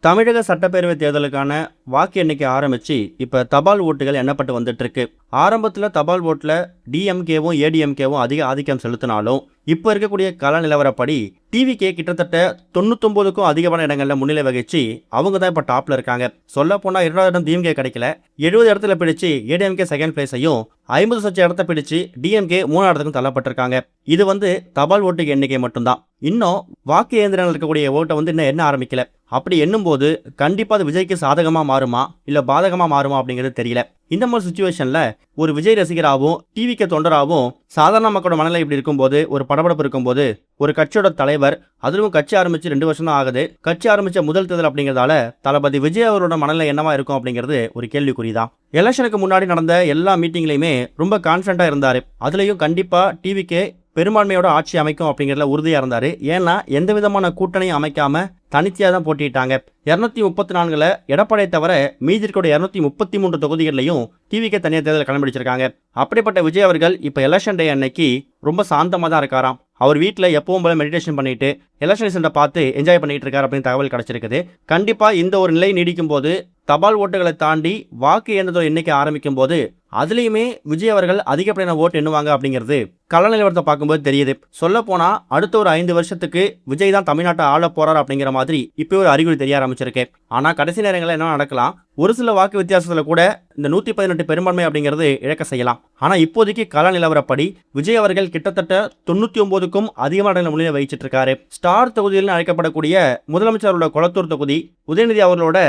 தமிழக சட்டப்பேரவை தேர்தலுக்கான வாக்கு எண்ணிக்கை ஆரம்பிச்சு இப்ப தபால் ஓட்டுகள் எண்ணப்பட்டு வந்துட்டு இருக்கு. ஆரம்பத்துல தபால் ஓட்டுல டிஎம்கேவும் ஏடிஎம்கேவும் அதிக ஆதிக்கம் செலுத்தினாலும் இப்ப இருக்கக்கூடிய கள நிலவரப்படி டிவிகே கிட்டத்தட்ட 99க்கும் அதிகமான இடங்கள்ல முன்னிலை வகிச்சு அவங்க தான் இப்ப டாப்ல இருக்காங்க. சொல்ல போனா 2வது இடம் டிஎம்கே கிடைக்கல, 70 இடத்துல பிடிச்சு ஏடிஎம்கே செகண்ட் பிளேஸையும் 50 இடத்த பிடிச்சு டிஎம்கே 3வது இடத்துக்கும் தள்ளப்பட்டிருக்காங்க. இது தபால் ஓட்டுக்கு எண்ணிக்கை மட்டும்தான். இன்னும் வாக்கு இயந்திரங்கள் இருக்கக்கூடிய ஓட்டை இன்னும் என்ன ஆரம்பிக்கல. அப்படி எண்ணும்போது கண்டிப்பா அது விஜய்க்கு சாதகமா மாறுமா இல்ல பாதகமா மாறுமா அப்படிங்கிறது தெரியல. இந்த மாதிரி சுச்சுவேஷன்ல ஒரு விஜய் ரசிகராகவும் டிவிக்கு தொண்டராகவும் சாதாரண மக்களோட மனநிலை இப்படி இருக்கும்போது, ஒரு படபடப்பு இருக்கும்போது, ஒரு கட்சியோட தலைவர், அதுவும் கட்சி ஆரம்பிச்சு 2 வருஷம் தான் ஆகுது, கட்சி ஆரம்பிச்ச முதல் தேர்தல் அப்படிங்கிறதால தளபதி விஜய் அவரோட மனநிலை என்னவா இருக்கும் அப்படிங்கிறது ஒரு கேள்விக்குறிதான். எலெக்ஷனுக்கு முன்னாடி நடந்த எல்லா மீட்டிங்லையுமே ரொம்ப கான்ஃபிடண்டா இருந்தாரு. அதுலயும் கண்டிப்பா டிவிக்கு பெரும்பான்மையோட ஆட்சி அமைக்கும் அப்படிங்கிறதுல உறுதியா இருந்தாரு. ஏன்னா எந்த விதமான கூட்டணியும் அமைக்காம தனித்தியா தான் போட்டிட்டாங்க. 234ல எடப்பாடியை தவிர மீதி இருக்கிற 233 தொகுதிகளையும் டிவிக்கு தனியாக தேர்தல் களம்பிடிச்சிருக்காங்க. அப்படிப்பட்ட விஜய் அவர்கள் இப்ப எலெக்ஷன் டே அன்னைக்கு ரொம்ப சாந்தமா தான் இருக்காராம். அவர் வீட்டில் எப்பவும் போல மெடிடேஷன் பண்ணிட்டு எலெக்ஷன் ரிசல்ட்டை பார்த்து என்ஜாய் பண்ணிட்டு இருக்காரு அப்படின்னு தகவல் கிடைச்சிருக்குது. கண்டிப்பா இந்த ஒரு நிலை நீடிக்கும் போது, தபால் ஓட்டுகளை தாண்டி வாக்கு இயந்திர எண்ணிக்கை ஆரம்பிக்கும் போது அதுலயுமே விஜய் அவர்கள் அதிகப்படியான ஓட்டு எண்ணுவாங்க அப்படிங்கிறது கள நிலவரத்தை பார்க்கும்போது தெரியுது. சொல்ல போனா அடுத்த ஒரு 5 வருஷத்துக்கு விஜய் தான் தமிழ்நாட்டை ஆள போறார் அப்படிங்கிற மாதிரி இப்போ ஒரு அறிகுறி தெரிய ஆரம்பிச்சிருக்கு. ஆனா கடைசி நேரங்களில் என்ன நடக்கலாம், ஒரு சில வாக்கு வித்தியாசத்துல கூட இந்த 118 பெரும்பான்மை அப்படிங்கிறது இழக்க செய்யலாம். ஆனா இப்போதைக்கு கள நிலவரப்படி விஜய் அவர்கள் கிட்டத்தட்ட 99க்கும் அதிகமான இடங்களை முன்னிலை வகிச்சிட்டு இருக்காரு. ஸ்டார் தொகுதியில் அழைக்கப்படக்கூடிய முதலமைச்சரோட கொளத்தூர் தொகுதி, உதயநிதி அவர்களோட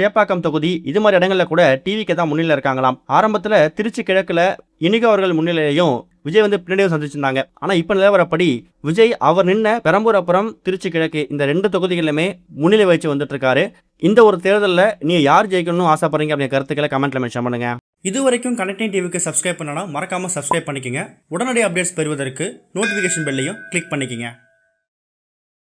சேப்பாக்கம் தொகுதி, இது மாதிரி இடங்கள்ல கூட டிவிக்கு தான் முன்னிலை இருக்காங்களாம். ஆரம்பத்துல திருச்சி கிழக்குல இனிகோ அவர்கள் முன்னிலையும் விஜய் பின்னாடியும் சந்திச்சிருந்தாங்க. ஆனா இப்ப நிலவரப்படி விஜய் அவர் நின்ன பெரம்பூர் அப்புறம் திருச்சி கிழக்கு இந்த 2 தொகுதிகளிலுமே முன்னிலை வகிச்சு வந்துட்டு இருக்காரு. இந்த ஒரு தேர்தலில் நீங்க யார் ஜெயிக்கணும்னு ஆசைப்படுறீங்க அப்படிங்கிற கருத்துக்களை கமெண்ட்ல மென்ஷன் பண்ணுங்க. இதுவரைக்கும் கனெக்டிங் டிவிக்கு சப்ஸ்கிரைப் பண்ணனா மறக்காம சப்ஸ்கிரைப் பண்ணிக்கங்க. உடனடி அப்டேட்ஸ் பெறுவதற்கு நோட்டிபிகேஷன் பெல்லையும் கிளிக் பண்ணிக்கங்க.